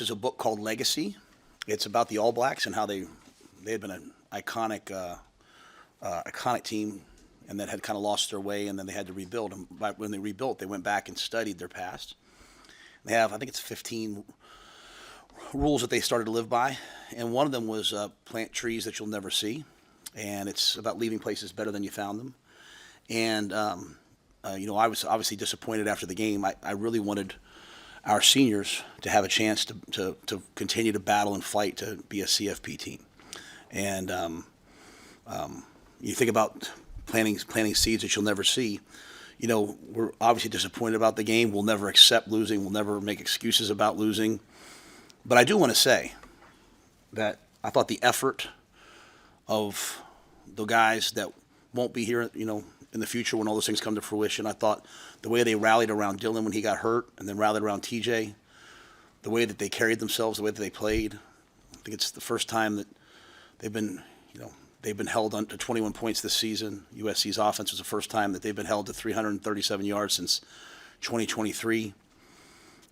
Is a book called Legacy. It's about the All Blacks and how they had been an iconic team, and that had kind of lost their way, and then they had to rebuild. And when they rebuilt, they went back and studied their past. They have, I think it's 15 rules that they started to live by, and one of them was plant trees that you'll never see, and it's about leaving places better than you found them. And I was obviously disappointed after the game. I really wanted our seniors to have a chance to continue to battle and fight to be a CFP team. And you think about planting seeds that you'll never see. We're obviously disappointed about the game. We'll never accept losing. We'll never make excuses about losing. But I do want to say that I thought the effort of the guys that won't be here, in the future when all those things come to fruition, I thought the way they rallied around Dylan when he got hurt and then rallied around TJ, the way that they carried themselves, the way that they played, I think it's the first time that they've been held to 21 points this season. USC's offense was the first time that they've been held to 337 yards since 2023.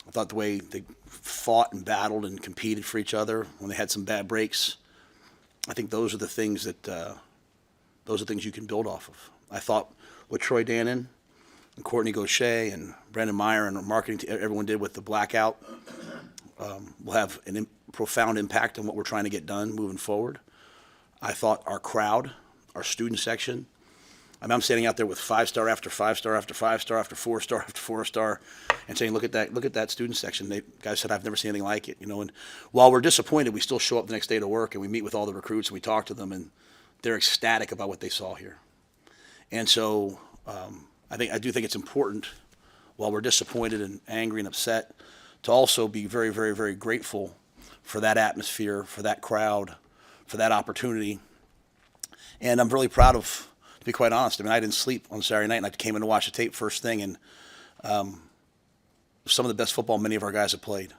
I thought the way they fought and battled and competed for each other when they had some bad breaks, I think those are the things you can build off of. I thought what Troy Dannon and Courtney Gaucher and Brendan Meyer and our marketing team, everyone did with the blackout, will have a profound impact on what we're trying to get done moving forward. I thought our crowd, our student section, I'm standing out there with 5-star after 5-star after 5-star after 4-star after 4-star, and saying, look at that student section. Guys said, I've never seen anything like it. And while we're disappointed, we still show up the next day to work and we meet with all the recruits and we talk to them, and they're ecstatic about what they saw here. And so I do think it's important, while we're disappointed and angry and upset, to also be very, very, very grateful for that atmosphere, for that crowd, for that opportunity. And I'm really proud of, to be quite honest, I didn't sleep on Saturday night, and I came in to watch the tape first thing, and some of the best football many of our guys have played.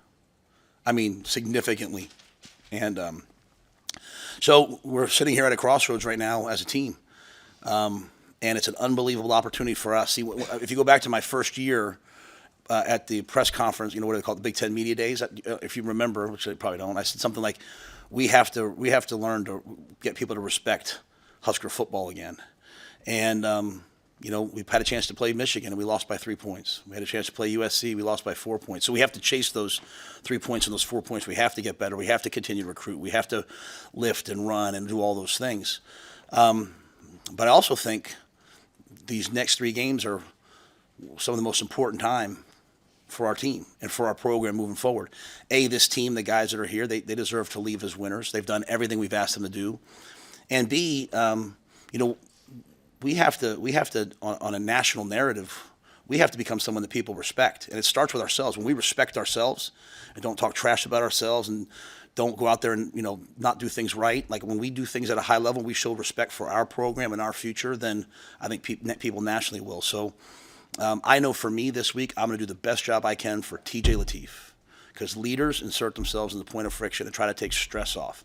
Significantly. And so we're sitting here at a crossroads right now as a team. And it's an unbelievable opportunity for us. See, if you go back to my first year at the press conference, what do they call it, the Big Ten Media Days? If you remember, which they probably don't, I said something like, "We have to learn to get people to respect Husker football again." And we've had a chance to play Michigan, and we lost by 3 points. We had a chance to play USC, we lost by 4 points. So we have to chase those 3 points and those 4 points. We have to get better. We have to continue to recruit. We have to lift and run and do all those things. But I also think these next 3 games are some of the most important time for our team and for our program moving forward. This team, the guys that are here, they deserve to leave as winners. They've done everything we've asked them to do. And B, we have to on a national narrative, we have to become someone that people respect. And it starts with ourselves. When we respect ourselves and don't talk trash about ourselves and don't go out there and not do things right. Like when we do things at a high level, we show respect for our program and our future, then I think people nationally will. So I know for me this week, I'm going to do the best job I can for TJ Lateef, because leaders insert themselves in the point of friction and try to take stress off.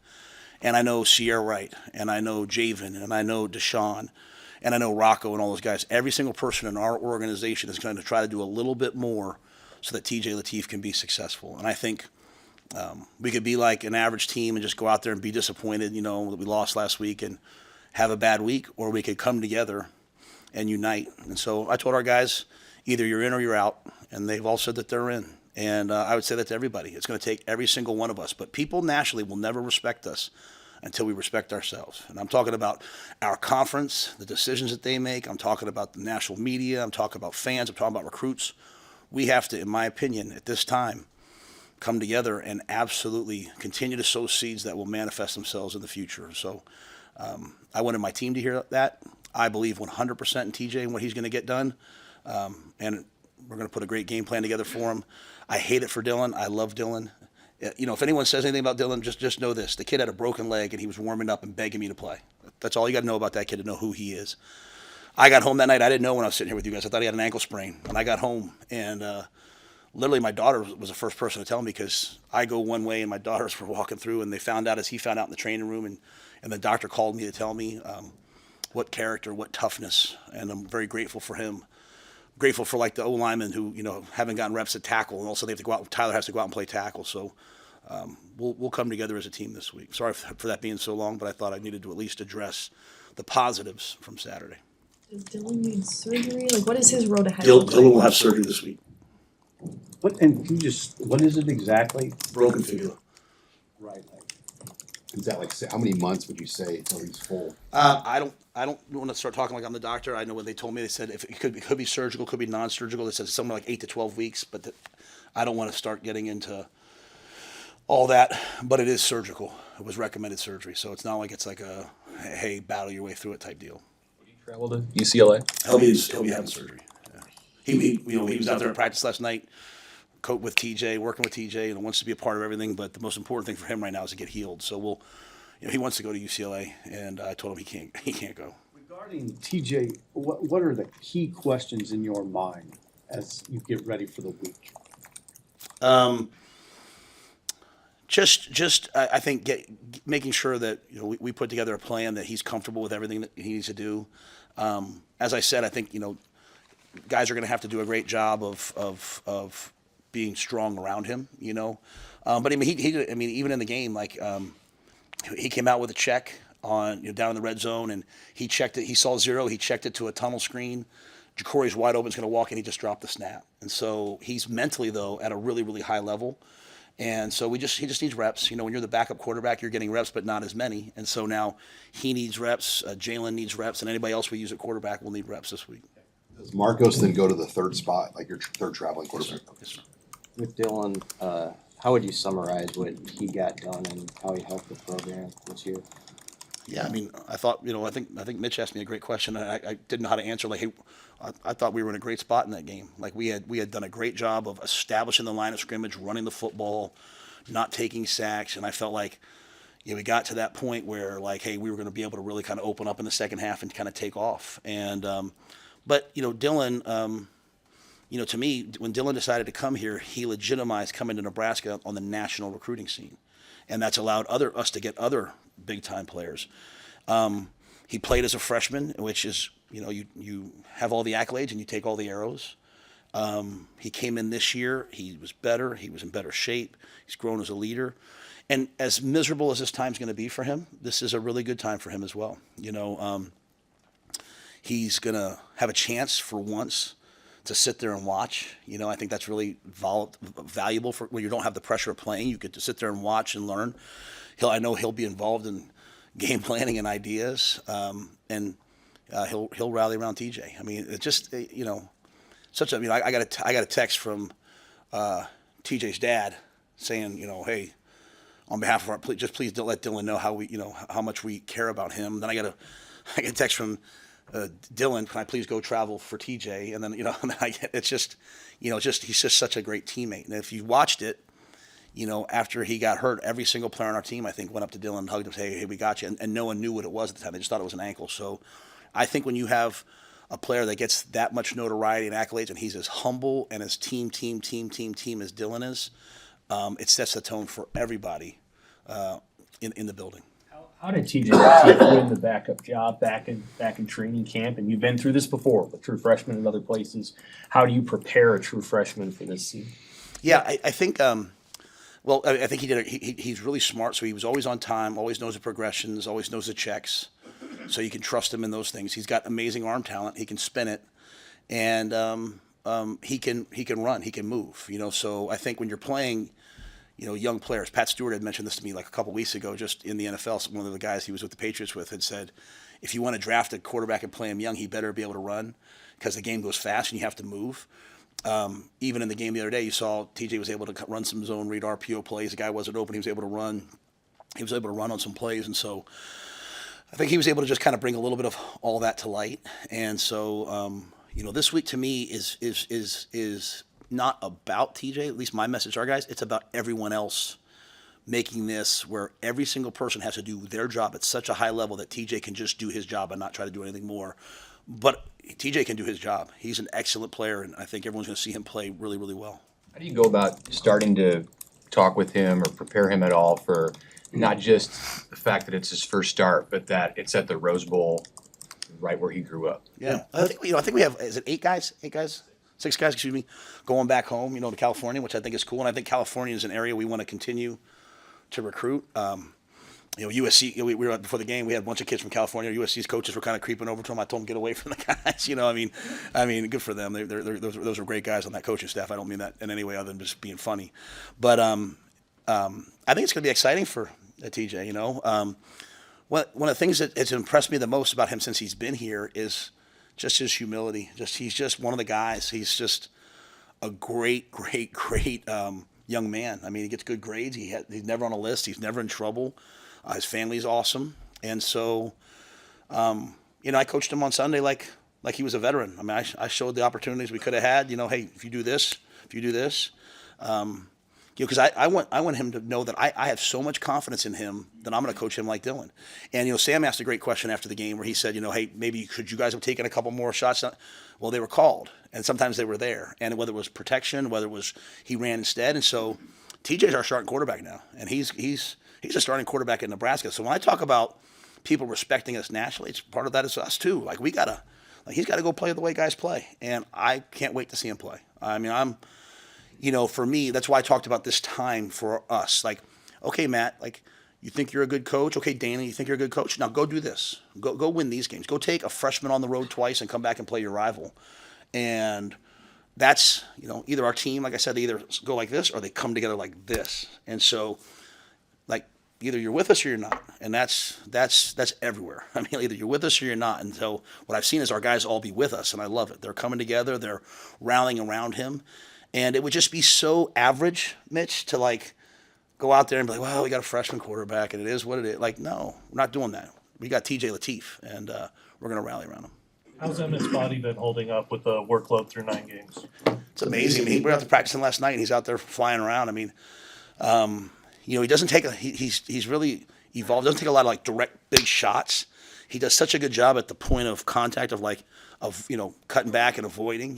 And I know Sierra Wright, and I know Javen, and I know Deshaun, and I know Rocco and all those guys. Every single person in our organization is going to try to do a little bit more so that TJ Lateef can be successful. And I think we could be like an average team and just go out there and be disappointed, that we lost last week and have a bad week, or we could come together and unite. And so I told our guys, either you're in or you're out, and they've all said that they're in. And I would say that to everybody. It's going to take every single one of us. But people nationally will never respect us until we respect ourselves. And I'm talking about our conference, the decisions that they make. I'm talking about the national media. I'm talking about fans. I'm talking about recruits. We have to, in my opinion, at this time, come together and absolutely continue to sow seeds that will manifest themselves in the future. So I wanted my team to hear that. I believe 100% in TJ and what he's going to get done. And we're going to put a great game plan together for him. I hate it for Dylan. I love Dylan. If anyone says anything about Dylan, just know this. The kid had a broken leg, and he was warming up and begging me to play. That's all you got to know about that kid to know who he is. I got home that night. I didn't know when I was sitting here with you guys. I thought he had an ankle sprain. And I got home, and literally my daughter was the first person to tell me, because I go one way and my daughters were walking through, and they found out as he found out in the training room, and the doctor called me to tell me what character, what toughness, and I'm very grateful for him. Grateful for like the O linemen who haven't gotten reps at tackle, and also they have to go out. Tyler has to go out and play tackle. So we'll come together as a team this week. Sorry for that being so long, but I thought I needed to at least address the positives from Saturday. Does Dylan need surgery? Like, what is his road ahead? Dylan will have surgery this week. What is it exactly? Broken fibula. Right. Is that like, how many months would you say until he's full? I don't want to start talking like I'm the doctor. I know what they told me. They said if it could be surgical, could be non-surgical. They said somewhere like 8 to 12 weeks, but I don't want to start getting into all that. But it is surgical. It was recommended surgery, so it's not like it's like a hey, battle your way through it type deal. Did he travel to UCLA? He'll be having surgery. Yeah. He was out there at practice last night, working with TJ, and wants to be a part of everything. But the most important thing for him right now is to get healed. So he wants to go to UCLA, and I told him he can't go. Regarding TJ, what are the key questions in your mind as you get ready for the week? I think making sure that we put together a plan that he's comfortable with everything that he needs to do. As I said, I think guys are going to have to do a great job of being strong around him. But I mean, even in the game, he came out with a check on down in the red zone, and he checked it. He saw 0. He checked it to a tunnel screen. Jacory's wide open, is going to walk in. He just dropped the snap, and so he's mentally though at a really really high level. And so he just needs reps. When you're the backup quarterback, you're getting reps, but not as many. And so now he needs reps. Jalen needs reps, and anybody else we use at quarterback will need reps this week. Does Marcos then go to the third spot, like your third traveling quarterback? Yes, sir. With Dylan, how would you summarize what he got done and how he helped the program this year? Yeah, I mean, I thought, I think Mitch asked me a great question. I didn't know how to answer. Like, hey, I thought we were in a great spot in that game. Like, we had done a great job of establishing the line of scrimmage, running the football, not taking sacks, and I felt like, we got to that point where, like, hey, we were going to be able to really kind of open up in the second half and kind of take off. And, but Dylan, to me, when Dylan decided to come here, he legitimized coming to Nebraska on the national recruiting scene, and that's allowed us to get other big-time players. He played as a freshman, which is, you have all the accolades and you take all the arrows. He came in this year. He was better. He was in better shape. He's grown as a leader. And as miserable as this time's going to be for him, this is a really good time for him as well. He's going to have a chance for once to sit there and watch. I think that's really valuable for when you don't have the pressure of playing. You get to sit there and watch and learn. I know he'll be involved in game planning and ideas, and he'll rally around TJ. I mean, it's just such a. I got a text from TJ's dad saying, hey, on behalf of please don't let Dylan know how much we care about him. Then I got a text from Dylan, can I please go travel for TJ? And then it's just he's just such a great teammate. And if you watched it, after he got hurt, every single player on our team, I think, went up to Dylan and hugged him and said, hey, we got you. And no one knew what it was at the time. They just thought it was an ankle. So I think when you have a player that gets that much notoriety and accolades, and he's as humble and as team as Dylan is, it sets the tone for everybody in the building. How did TJ Lateef win the backup job back in training camp? And you've been through this before with true freshmen and other places. How do you prepare a true freshman for this season? Yeah, I think. I think he's really smart. So he was always on time, always knows the progressions, always knows the checks. So you can trust him in those things. He's got amazing arm talent. He can spin it, and he can run. He can move. So I think when you're playing, young players. Pat Stewart had mentioned this to me like a couple weeks ago, just in the NFL. One of the guys he was with the Patriots with had said, if you want to draft a quarterback and play him young, he better be able to run because the game goes fast and you have to move. Even in the game the other day, you saw TJ was able to run some zone read RPO plays. The guy wasn't open. He was able to run. He was able to run on some plays, and so I think he was able to just kind of bring a little bit of all that to light. And so, this week to me is not about TJ. At least my message to our guys. It's about everyone else making this where every single person has to do their job at such a high level that TJ can just do his job and not try to do anything more. But TJ can do his job. He's an excellent player, and I think everyone's going to see him play really, really well. How do you go about starting to talk with him or prepare him at all for not just the fact that it's his first start, but that it's at the Rose Bowl, right where he grew up? Yeah, I think we have. Is it 8 guys? 8 guys? excuse me, going back home, to California, which I think is cool. And I think California is an area we want to continue to recruit. USC, we were before the game, we had a bunch of kids from California. USC's coaches were kind of creeping over to them. I told them, get away from the guys. I mean, good for them. Those are great guys on that coaching staff. I don't mean that in any way other than just being funny. But I think it's going to be exciting for TJ. One of the things that has impressed me the most about him since he's been here is just his humility. He's just one of the guys. He's just a great young man. I mean, he gets good grades. He's never on a list. He's never in trouble. His family's awesome. And so, I coached him on Sunday like he was a veteran. I mean, I showed the opportunities we could have had. Hey, if you do this. Because I want him to know that I have so much confidence in him that I'm going to coach him like Dylan. And, Sam asked a great question after the game where he said, hey, maybe could you guys have taken a couple more shots? Well, they were called, and sometimes they were there. And whether it was protection, whether it was he ran instead. And so TJ's our starting quarterback now, and he's a starting quarterback in Nebraska. So when I talk about people respecting us nationally, it's part of that is us too. He's got to go play the way guys play, and I can't wait to see him play. I mean, for me, that's why I talked about this time for us. Okay, Matt, you think you're a good coach? Okay, Dana, you think you're a good coach? Now go do this. Go win these games. Go take a freshman on the road twice and come back and play your rival. And that's, either our team, like I said, they either go like this or they come together like this. And so, either you're with us or you're not. And that's everywhere. I mean, either you're with us or you're not. And so what I've seen is our guys all be with us, and I love it. They're coming together. They're rallying around him. And it would just be so average, Mitch, to go out there and be like, well, we got a freshman quarterback and it is what it is. No, we're not doing that. We got TJ Lateef, and we're going to rally around him. How's Emmett's body been holding up with the workload through 9 games? It's amazing. I mean, we were out there practicing last night and he's out there flying around. I mean, he doesn't take he's really evolved. Doesn't take a lot of direct big shots. He does such a good job at the point of contact of cutting back and avoiding.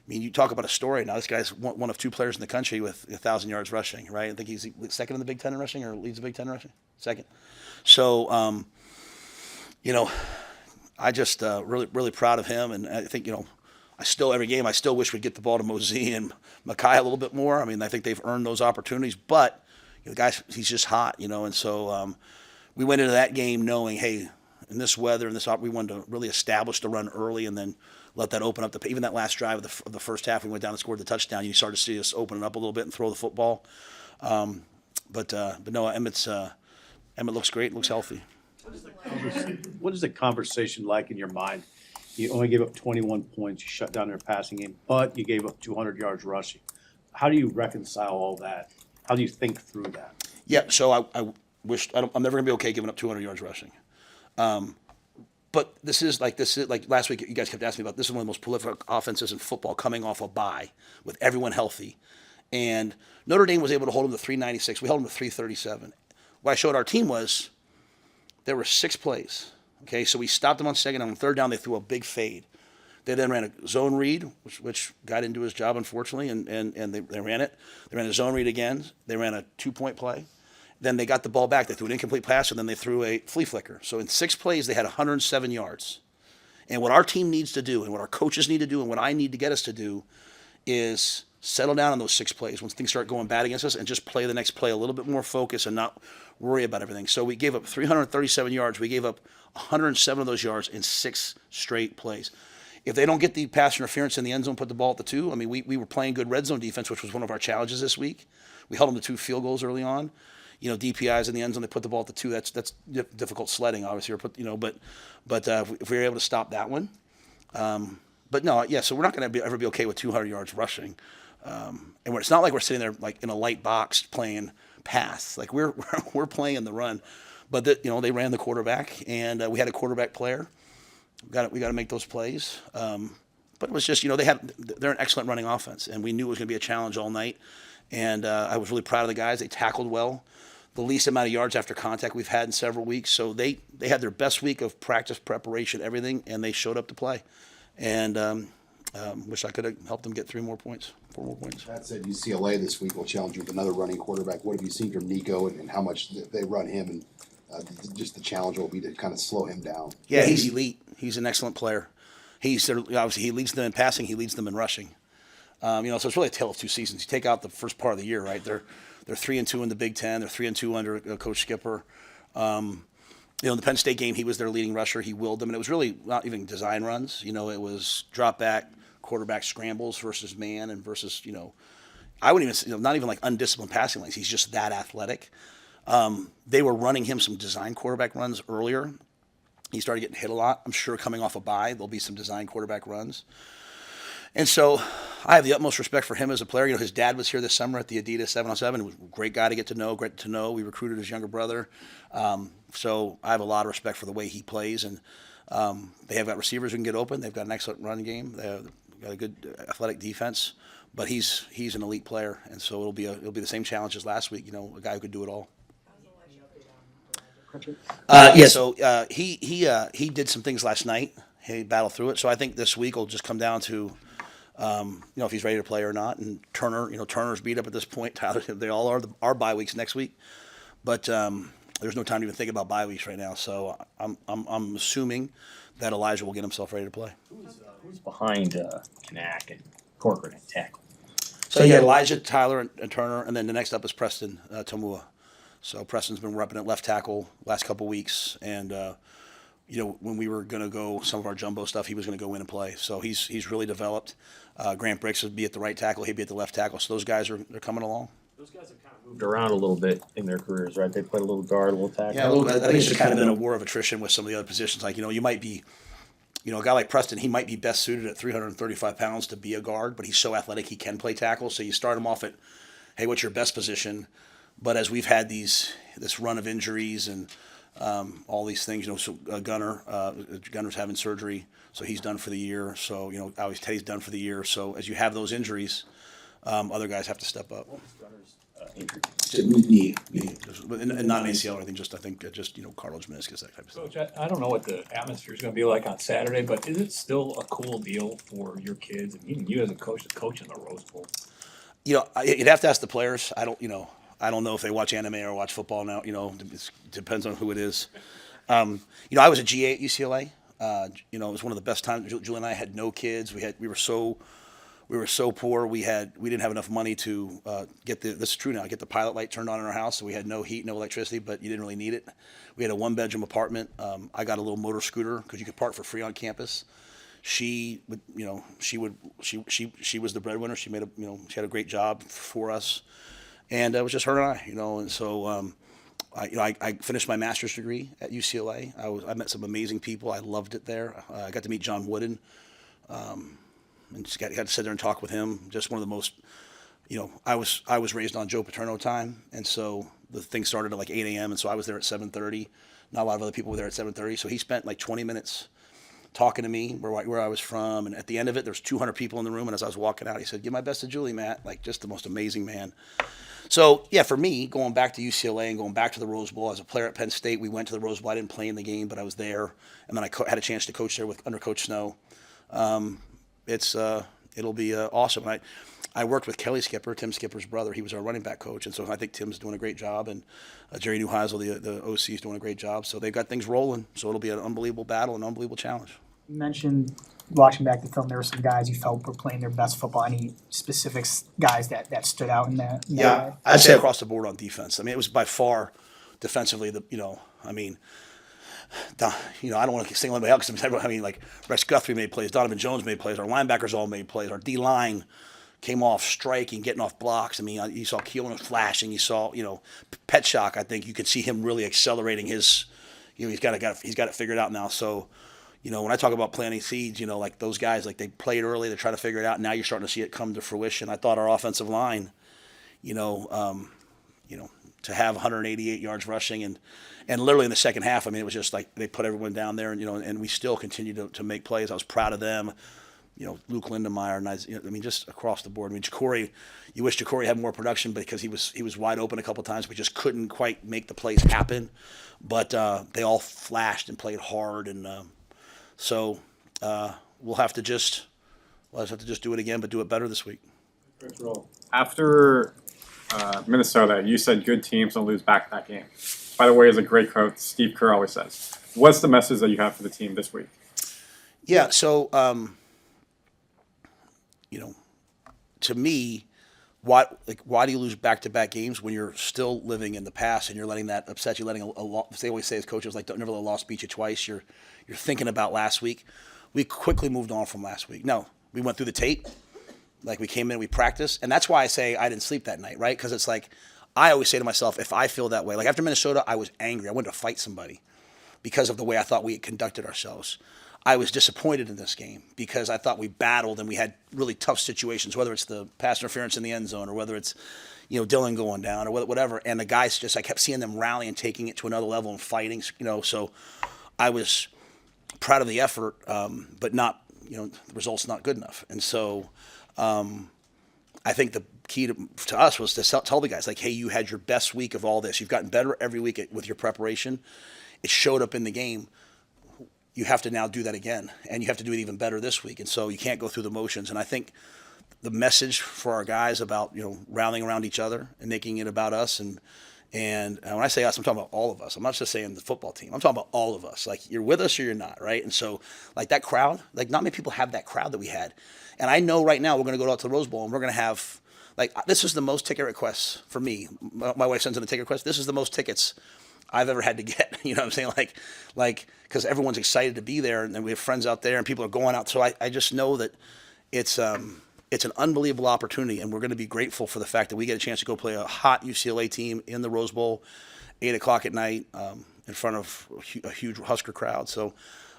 You talk about a story. Now this guy's one of 2 players in the country with 1,000 yards rushing, right? I think he's second in the Big Ten in rushing, or leads the Big Ten in rushing. Second. So, I just really proud of him, and I think every game I still wish we'd get the ball to Mosey and Mackay a little bit more. I mean, I think they've earned those opportunities, but the guy, he's just hot, and so we went into that game knowing, hey, in this weather and we wanted to really establish the run early and then let that open up. Even that last drive of the first half, we went down and scored the touchdown. You started to see us open it up a little bit and throw the football. But no, Emmett looks great, looks healthy. What is the conversation like in your mind? You only gave up 21 points, you shut down their passing game, but you gave up 200 yards rushing. How do you reconcile all that? How do you think through that? Yeah, so I'm never going to be okay giving up 200 yards rushing. But this is like last week you guys kept asking me about, this is one of the most prolific offenses in football coming off a bye with everyone healthy. And Notre Dame was able to hold them to 396. We held them to 337. What I showed our team was there were 6 plays. Okay, so we stopped them on second. On third down, they threw a big fade. They then ran a zone read, which got into his job, unfortunately, and they ran it. They ran a zone read again. They ran a 2-point play. Then they got the ball back. They threw an incomplete pass, and then they threw a flea flicker. So in 6 plays, they had 107 yards. And what our team needs to do, and what our coaches need to do, and what I need to get us to do is settle down on those 6 plays when things start going bad against us and just play the next play a little bit more focused and not worry about everything. So we gave up 337 yards. We gave up 107 of those yards in 6 straight plays. If they don't get the pass interference in the end zone, put the ball at the 2, I mean, we were playing good red zone defense, which was one of our challenges this week. We held them to 2 field goals early on. DPIs in the end zone, they put the ball at the 2. That's difficult sledding, obviously. But if we were able to stop that one, but no, yeah. So we're not going to ever be okay with 200 yards rushing, and it's not like we're sitting there in a light box playing pass. We're playing the run, but they ran the quarterback, and we had a quarterback player. We got to make those plays. But it was just they're an excellent running offense, and we knew it was going to be a challenge all night. And I was really proud of the guys. They tackled well. The least amount of yards after contact we've had in several weeks. So they had their best week of practice, preparation, everything, and they showed up to play. And wish I could have helped them get 4 more points. That said, UCLA this week will challenge you with another running quarterback. What have you seen from Nico and how much they run him, and just the challenge will be to kind of slow him down? Yeah, he's elite. He's an excellent player. Obviously he leads them in passing, he leads them in rushing. So it's really a tale of two seasons. You take out the first part of the year, right? They're 3-2 in the Big Ten. They're 3-2 under Coach Skipper. In the Penn State game, he was their leading rusher. He willed them, and it was really not even design runs. It was drop back, quarterback scrambles versus man, and versus I wouldn't even not even like undisciplined passing lanes. He's just that athletic. They were running him some design quarterback runs earlier. He started getting hit a lot. I'm sure coming off a bye, there'll be some design quarterback runs. And so I have the utmost respect for him as a player. His dad was here this summer at the Adidas 7-on-7. He was a great guy to get to know, great to know. We recruited his younger brother. So I have a lot of respect for the way he plays. And they have got receivers who can get open. They've got an excellent run game. They've got a good athletic defense. But he's an elite player. And so it'll be the same challenge as last week, a guy who could do it all. So he did some things last night. He battled through it. So I think this week will just come down to, if he's ready to play or not. And Turner, Turner's beat up at this point. Tyler, they all are. Our bye weeks next week, but there's no time to even think about bye weeks right now. So I'm assuming that Elijah will get himself ready to play. Who's behind Knack and Corcoran at tackle? So you got Elijah, Tyler, and Turner, and then the next up is Preston Tomua. So Preston's been repping at left tackle last couple weeks, and when we were going to go some of our jumbo stuff, he was going to go in and play. So he's really developed. Grant Bricks would be at the right tackle, he'd be at the left tackle. So those guys they're coming along. Those guys have kind of moved around a little bit in their careers, right? They played a little guard, a little tackle. Yeah, a little bit. I think it's just kind of been a war of attrition with some of the other positions. Like you might be, a guy like Preston, he might be best suited at 335 pounds to be a guard, but he's so athletic he can play tackle. So you start him off at, hey, what's your best position? But as we've had this run of injuries and all these things, so Gunner's having surgery, so he's done for the year. So always Teddy's done for the year. So as you have those injuries, other guys have to step up. Knee, and not an ACL or anything. Just cartilage meniscus, that type of stuff. Coach, I don't know what the atmosphere is going to be like on Saturday, but is it still a cool deal for your kids and even you as a coach to coach in the Rose Bowl? You'd have to ask the players. I don't know if they watch anime or watch football now. It depends on who it is. I was a GA at UCLA. It was one of the best times. Julie and I had no kids. We were so poor. We didn't have enough money to get this is true now. Get the pilot light turned on in our house, so we had no heat, no electricity, but you didn't really need it. We had a 1-bedroom apartment. I got a little motor scooter because you could park for free on campus. She was the breadwinner. She she had a great job for us. And it was just her and I, and so I finished my master's degree at UCLA. I met some amazing people. I loved it there. I got to meet John Wooden, and just got to sit there and talk with him. Just one of the most, I was raised on Joe Paterno time, and so the thing started at like 8 a.m. and so I was there at 7:30. Not a lot of other people were there at 7:30. So he spent like 20 minutes talking to me where I was from, and at the end of it, there's 200 people in the room. And as I was walking out, he said, "Give my best to Julie, Matt." Like just the most amazing man. So, yeah, for me, going back to UCLA and going back to the Rose Bowl, as a player at Penn State, we went to the Rose Bowl. I didn't play in the game, but I was there. And then I had a chance to coach there under Coach Snow. It'll be awesome. And I worked with Kelly Skipper, Tim Skipper's brother. He was our running back coach. And so I think Tim's doing a great job. And Jerry Neuheisel, the OC, is doing a great job. So they've got things rolling. So it'll be an unbelievable battle, an unbelievable challenge. You mentioned watching back the film, there were some guys you felt were playing their best football. Any specific guys that stood out in that? Yeah, I'd say across the board on defense. I mean, it was by far defensively I don't want to single anybody out because like Rex Guthrie made plays, Donovan Jones made plays, our linebackers all made plays, our D line came off striking, getting off blocks. I mean, you saw Keelan flashing. You saw Petschok. I think you could see him really accelerating his. He's got it figured out now. So. When I talk about planting seeds, like those guys, like they played early, they try to figure it out. Now you're starting to see it come to fruition. I thought our offensive line, to have 188 yards rushing and literally in the second half, it was just like they put everyone down there and we still continue to make plays. I was proud of them. Luke Lindemeyer, and just across the board. Ja'Cory, you wish Ja'Cory had more production because he was wide open a couple of times, but just couldn't quite make the plays happen. But they all flashed and played hard and. So we'll have to just do it again, but do it better this week. After Minnesota, you said good teams don't lose back-to-back games. By the way, as a great coach, Steve Kerr always says, what's the message that you have for the team this week? Yeah, so you know, to me, why do you lose back-to-back games when you're still living in the past and you're letting that upset you? Letting a loss. They always say as coaches, like, don't never let a loss beat you twice. You're thinking about last week. We quickly moved on from last week. No, we went through the tape. Like, we came in, we practiced, and that's why I say I didn't sleep that night, right? Because it's like I always say to myself, if I feel that way, like after Minnesota, I was angry. I wanted to fight somebody because of the way I thought we had conducted ourselves. I was disappointed in this game because I thought we battled and we had really tough situations, whether it's the pass interference in the end zone or whether it's, Dylan going down or whatever. And the guys I kept seeing them rally and taking it to another level and fighting, so I was proud of the effort, but not, the results not good enough. And so I think the key to us was to tell the guys, like, hey, you had your best week of all this. You've gotten better every week with your preparation. It showed up in the game. You have to now do that again, and you have to do it even better this week. And so you can't go through the motions. And I think the message for our guys about, rallying around each other and making it about us. And when I say us, I'm talking about all of us. I'm not just saying the football team. I'm talking about all of us. Like, you're with us or you're not, right? And so, like, that crowd, like, not many people have that crowd that we had. And I know right now we're going to go out to the Rose Bowl, and we're going to have, like, this is the most ticket requests for me. My wife sends in a ticket request. This is the most tickets I've ever had to get. You know what I'm saying? Like, because everyone's excited to be there, and then we have friends out there, and people are going out. So I just know that it's an unbelievable opportunity, and we're going to be grateful for the fact that we get a chance to go play a hot UCLA team in the Rose Bowl, 8:00 at night, in front of a huge Husker crowd. So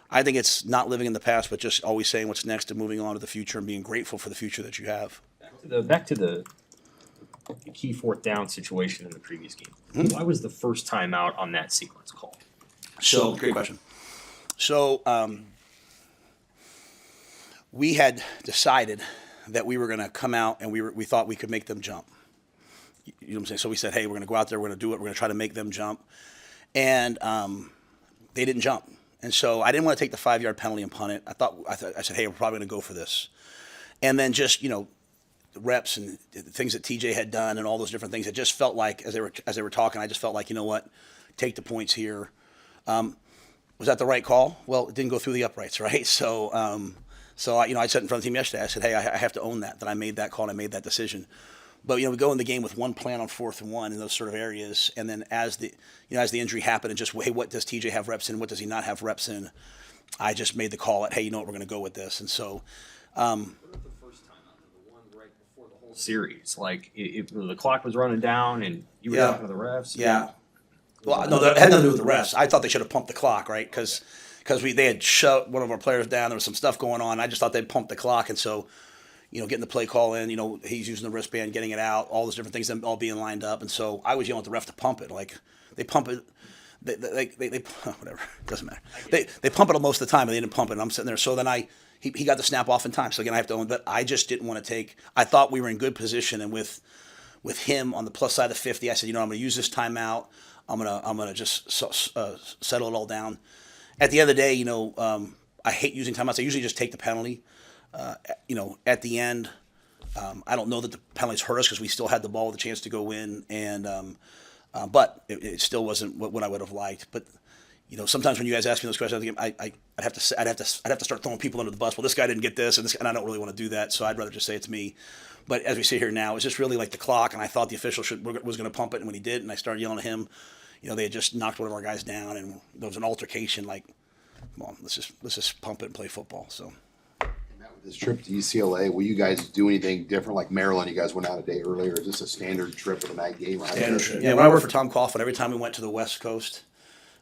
I think it's not living in the past, but just always saying what's next and moving on to the future and being grateful for the future that you have. Back to the key fourth down situation in the previous game. Why was the first time out on that sequence called? So, great question. So, we had decided that we were going to come out and we thought we could make them jump. You know what I'm saying? So we said, hey, we're going to go out there, we're going to do it, we're going to try to make them jump. And they didn't jump. And so I didn't want to take the 5-yard penalty and punt it. I said, hey, we're probably going to go for this. And then just, reps and the things that TJ had done and all those different things, it just felt like as they were talking, I just felt like, you know what, take the points here. Was that the right call? Well, it didn't go through the uprights, right? So I said in front of the team yesterday, I said, hey, I have to own that I made that call and I made that decision. But we go in the game with one plan on 4th and 1 in those sort of areas, and then as the injury happened, and just, hey, what does TJ have reps in? What does he not have reps in? I just made the call at, hey, you know what, we're going to go with this. And so, series, like if the clock was running down and you were talking to the refs. Yeah. Well, no, that had nothing to do with the refs. I thought they should have pumped the clock, right? Because they had shut one of our players down. There was some stuff going on. I just thought they'd pump the clock, and so, getting the play call in, he's using the wristband, getting it out, all those different things, them all being lined up, and so I was yelling at the ref to pump it. Like, they pump it. They whatever, doesn't matter. They pump it most of the time, and they didn't pump it. And I'm sitting there, so then he got the snap off in time. So again, I have to own, but I just didn't want to take. I thought we were in good position, and with him on the plus side of 50, I said, I'm going to use this timeout. I'm gonna just settle it all down. At the end of the day, I hate using timeouts. I usually just take the penalty. At the end, I don't know that the penalties hurt us because we still had the ball with a chance to go in, and but it still wasn't what I would have liked. But sometimes when you guys ask me those questions, I'd have to start throwing people under the bus. Well, this guy didn't get this, and I don't really want to do that. So I'd rather just say it's me. But as we sit here now, it's just really like the clock, and I thought the official was going to pump it, and when he did, and I started yelling at him, they had just knocked one of our guys down, and there was an altercation. Like, come on, let's just pump it and play football. So. Matt, with this trip to UCLA, will you guys do anything different? Like Maryland, you guys went out a day earlier. Is this a standard trip with a night game? Standard trip. Yeah, when I worked for Tom Coughlin, every time we went to the West Coast,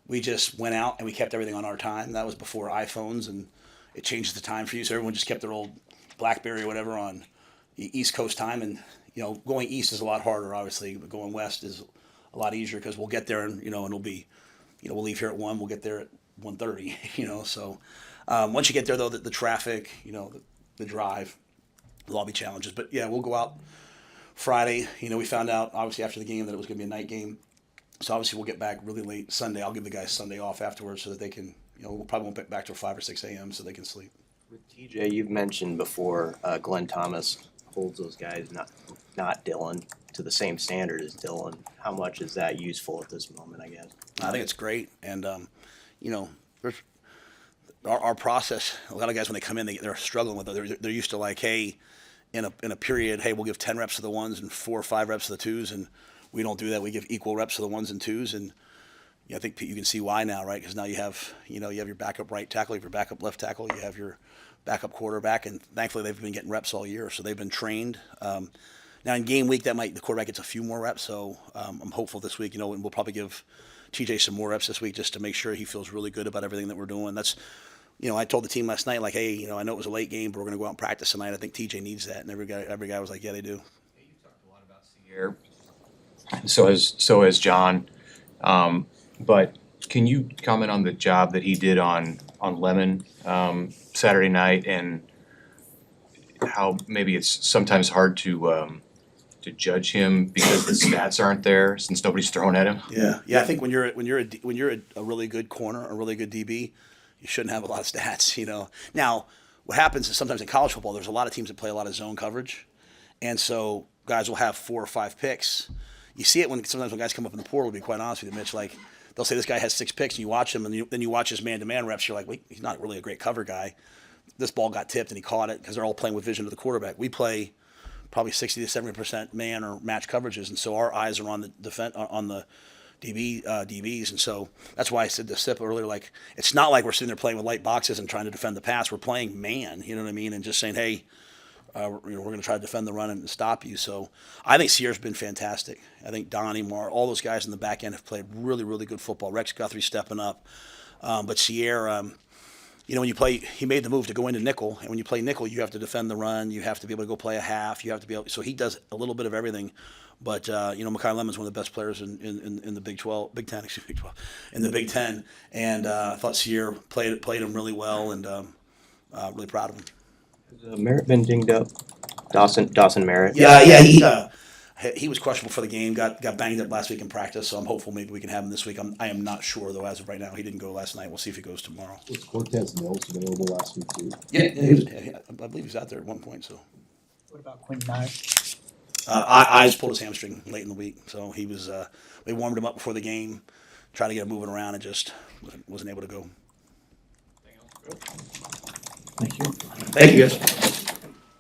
we just went out and we kept everything on our time. That was before iPhones, and it changes the time for you. So everyone just kept their old BlackBerry or whatever on the East Coast time. And, going east is a lot harder, obviously, but going west is a lot easier because we'll get there and, and it'll be, we'll leave here at 1, we'll get there at 1:30, So once you get there, though, the traffic, the drive, there'll all be challenges. But, yeah, we'll go out Friday. We found out, obviously, after the game that it was going to be a night game. So obviously we'll get back really late Sunday. I'll give the guys Sunday off afterwards so that they can, we'll probably won't get back till 5 or 6 a.m. so they can sleep. With TJ, you've mentioned before, Glenn Thomas holds those guys, not Dylan, to the same standard as Dylan. How much is that useful at this moment, I guess? I think it's great. And, our process, a lot of guys when they come in, they're struggling with it. They're used to like, hey, in a period, hey, we'll give 10 reps to the ones and 4 or 5 reps to the twos, and we don't do that. We give equal reps to the ones and twos, and I think you can see why now, right? Because now you have your backup right tackle, you have your backup left tackle, you have your backup quarterback, and thankfully they've been getting reps all year, so they've been trained. Now in game week, the quarterback gets a few more reps, so I'm hopeful this week, and we'll probably give TJ some more reps this week just to make sure he feels really good about everything that we're doing. That's, I told the team last night, like, hey, I know it was a late game, but we're going to go out and practice tonight. I think TJ needs that, and every guy was like, yeah, they do. You talked a lot about Sierra. So has John. But can you comment on the job that he did on Lemon Saturday night, and how maybe it's sometimes hard to judge him because the stats aren't there since nobody's throwing at him? Yeah. I think when you're a really good corner, a really good DB, you shouldn't have a lot of stats. Now, what happens is sometimes in college football, there's a lot of teams that play a lot of zone coverage, and so guys will have 4 or 5 picks. You see it sometimes when guys come up in the portal. To be quite honest with you, Mitch, like they'll say this guy has 6 picks, and you watch him, and then you watch his man-to-man reps. You're like, wait, he's not really a great cover guy. This ball got tipped, and he caught it because they're all playing with vision to the quarterback. We play probably 60 to 70% man or match coverages, and so our eyes are on the DBs, and so that's why I said to Sip earlier, like it's not like we're sitting there playing with light boxes and trying to defend the pass. We're playing man, you know what I mean, and just saying, hey, we're going to try to defend the run and stop you. So I think Sierra's been fantastic. I think Donnie, Mar, all those guys in the back end have played really, really good football. Rex Guthrie stepping up, but Sierra, when you play, he made the move to go into nickel, and when you play nickel, you have to defend the run. You have to be able to go play a half. You have to be able. So he does a little bit of everything. But Mekhi Lemon's one of the best players in the Big 10, in the Big 10, and I thought Sierra played him really well, and really proud of him. Has Merritt been dinged up? Dawson Merritt? Yeah. He was questionable for the game. Got banged up last week in practice, so I'm hopeful maybe we can have him this week. I am not sure though as of right now. He didn't go last night. We'll see if he goes tomorrow. Was Cortez Mills available last week too? Yeah, I believe he was out there at one point. So. What about Quentin Nye? Eyes pulled his hamstring late in the week, so he was. We warmed him up before the game, tried to get him moving around, and just wasn't able to go. Thank you. Thank you, guys.